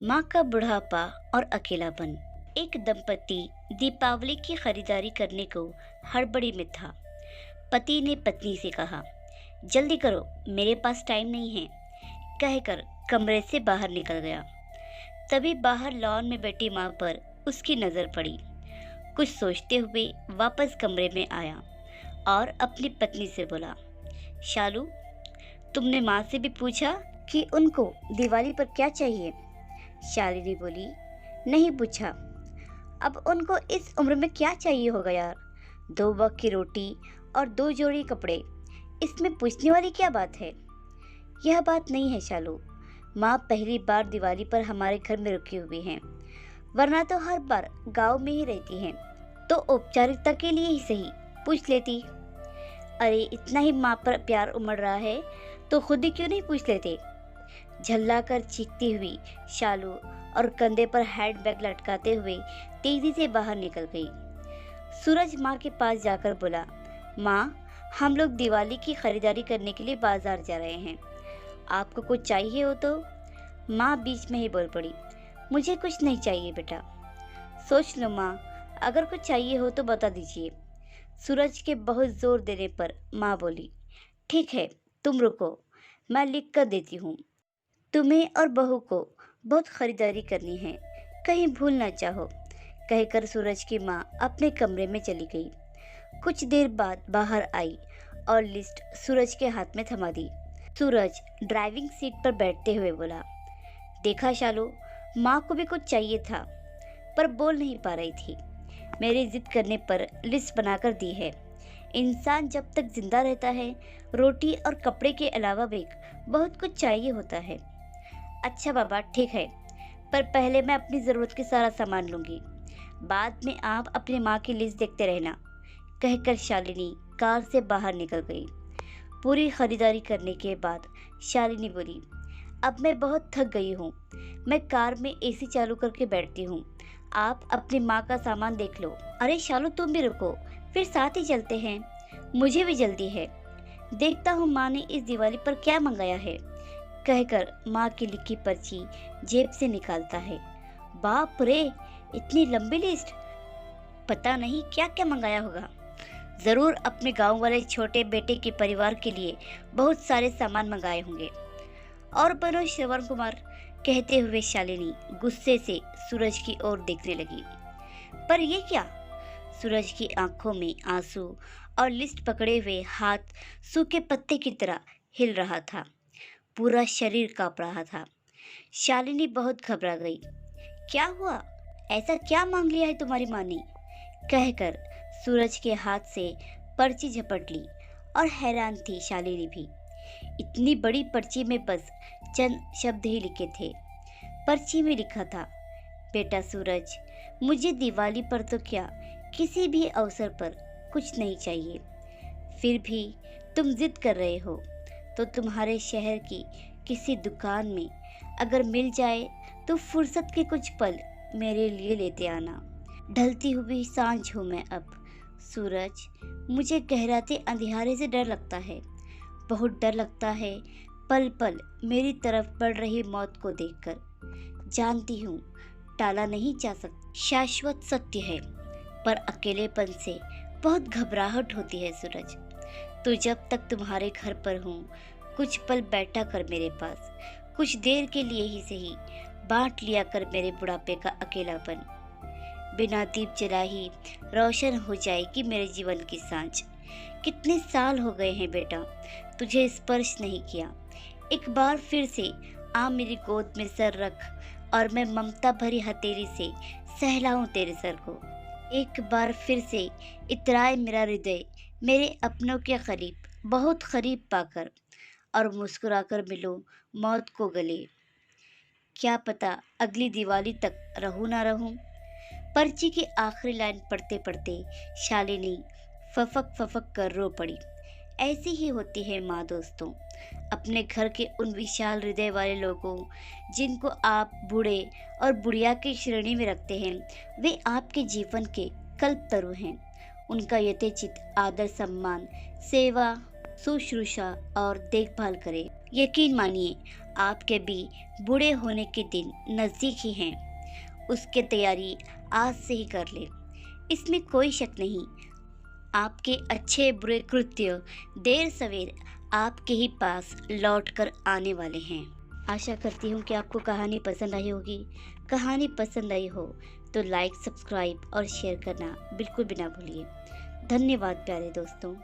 माँ का बुढ़ापा और अकेलापन। एक दंपति दीपावली की खरीदारी करने को हड़बड़ी में था। पति ने पत्नी से कहा, जल्दी करो, मेरे पास टाइम नहीं है, कहकर कमरे से बाहर निकल गया। तभी बाहर लॉन में बैठी माँ पर उसकी नजर पड़ी। कुछ सोचते हुए वापस कमरे में आया और अपनी पत्नी से बोला, शालू, तुमने माँ से भी पूछा कि उनको दिवाली पर क्या चाहिए? शालिनी बोली, नहीं पूछा। अब उनको इस उम्र में क्या चाहिए होगा यार? 2 वक्त की रोटी और 2 जोड़ी कपड़े, इसमें पूछने वाली क्या बात है? यह बात नहीं है शालू। माँ पहली बार दिवाली पर हमारे घर में रुकी हुई हैं, वरना तो हर बार गांव में ही रहती हैं। तो औपचारिकता के लिए ही सही पूछ लेती। अरे इतना ही माँ पर प्यार उमड़ रहा है तो खुद ही क्यों नहीं पूछ लेते? झल्लाकर चीखती हुई शालू और कंधे पर हैंडबैग लटकाते हुए तेजी से बाहर निकल गई। सूरज माँ के पास जाकर बोला, माँ, हम लोग दिवाली की खरीदारी करने के लिए बाजार जा रहे हैं, आपको कुछ चाहिए हो तो? माँ बीच में ही बोल पड़ी, मुझे कुछ नहीं चाहिए बेटा। सोच लो माँ, अगर कुछ चाहिए हो तो बता दीजिए। सूरज के बहुत जोर देने पर माँ बोली, ठीक है, तुम रुको, मैं लिख कर देती हूँ। तुम्हें और बहू को बहुत खरीदारी करनी है, कहीं भूल ना चाहो, कहकर सूरज की माँ अपने कमरे में चली गई। कुछ देर बाद बाहर आई और लिस्ट सूरज के हाथ में थमा दी। सूरज ड्राइविंग सीट पर बैठते हुए बोला, देखा शालू, माँ को भी कुछ चाहिए था पर बोल नहीं पा रही थी। मेरी जिद करने पर लिस्ट बनाकर दी है। इंसान जब तक जिंदा रहता है, रोटी और कपड़े के अलावा भी बहुत कुछ चाहिए होता है। अच्छा बाबा, ठीक है, पर पहले मैं अपनी ज़रूरत के सारा सामान लूँगी, बाद में आप अपनी माँ की लिस्ट देखते रहना, कहकर शालिनी कार से बाहर निकल गई। पूरी खरीदारी करने के बाद शालिनी बोली, अब मैं बहुत थक गई हूँ, मैं कार में एसी चालू करके बैठती हूँ, आप अपनी माँ का सामान देख लो। अरे शालू, तुम भी रुको, फिर साथ ही चलते हैं, मुझे भी जल्दी है, देखता हूँ माँ ने इस दिवाली पर क्या मंगाया है, कहकर माँ की लिखी पर्ची जेब से निकालता है। बाप रे, इतनी लंबी लिस्ट! पता नहीं क्या क्या मंगाया होगा। जरूर अपने गांव वाले छोटे बेटे के परिवार के लिए बहुत सारे सामान मंगाए होंगे। और बनो श्रवण कुमार, कहते हुए शालिनी गुस्से से सूरज की ओर देखने लगी। पर ये क्या? सूरज की आंखों में आंसू और लिस्ट पकड़े हुए हाथ सूखे पत्ते की तरह हिल रहा था। पूरा शरीर कांप रहा था। शालिनी बहुत घबरा गई। क्या हुआ? ऐसा क्या मांग लिया है तुम्हारी माँ ने? कहकर सूरज के हाथ से पर्ची झपट ली। और हैरान थी शालिनी भी। इतनी बड़ी पर्ची में बस चंद शब्द ही लिखे थे। पर्ची में लिखा था, बेटा सूरज, मुझे दिवाली पर तो क्या, किसी भी अवसर पर कुछ नहीं चाहिए, फिर भी तुम जिद कर रहे हो तो तुम्हारे शहर की किसी दुकान में अगर मिल जाए तो फुर्सत के कुछ पल मेरे लिए लेते आना। ढलती हुई सांझ हूँ मैं अब। सूरज, मुझे गहराते अंधियारे से डर लगता है, बहुत डर लगता है, पल पल मेरी तरफ बढ़ रही मौत को देखकर। जानती हूँ टाला नहीं जा सकता, शाश्वत सत्य है, पर अकेलेपन से बहुत घबराहट होती है सूरज। तो जब तक तुम्हारे घर पर हूँ, कुछ पल बैठा कर मेरे पास, कुछ देर के लिए ही सही, बांट लिया कर मेरे बुढ़ापे का अकेलापन। बिना दीप जला ही रोशन हो जाएगी मेरे जीवन की सांझ। कितने साल हो गए हैं बेटा तुझे स्पर्श नहीं किया। एक बार फिर से आ मेरी गोद में सर रख और मैं ममता भरी हथेली से सहलाऊं तेरे सर को। एक बार फिर से इतराए मेरा हृदय मेरे अपनों के करीब, बहुत करीब पाकर, और मुस्कुराकर मिलो मौत को गले। क्या पता अगली दिवाली तक रहूं ना रहूं। पर्ची की आखिरी लाइन पढ़ते पढ़ते शालिनी फफक फफक कर रो पड़ी। ऐसी ही होती है माँ दोस्तों, अपने घर के उन विशाल हृदय वाले लोगों जिनको आप बूढ़े और बुढ़िया की श्रेणी में रखते हैं, वे आपके जीवन के कल्पतरु हैं। उनका यथेचित आदर सम्मान, सेवा, शुश्रूषा और देखभाल करें। यकीन मानिए, आपके भी बूढ़े होने के दिन नज़दीक ही हैं। उसकी तैयारी आज से ही कर ले, इसमें कोई शक नहीं। आपके अच्छे बुरे कृत्य देर सवेर आपके ही पास लौट कर आने वाले हैं। आशा करती हूँ कि आपको कहानी पसंद आई होगी। कहानी पसंद आई हो तो लाइक, सब्सक्राइब और शेयर करना बिल्कुल भी ना भूलिए। धन्यवाद प्यारे दोस्तों।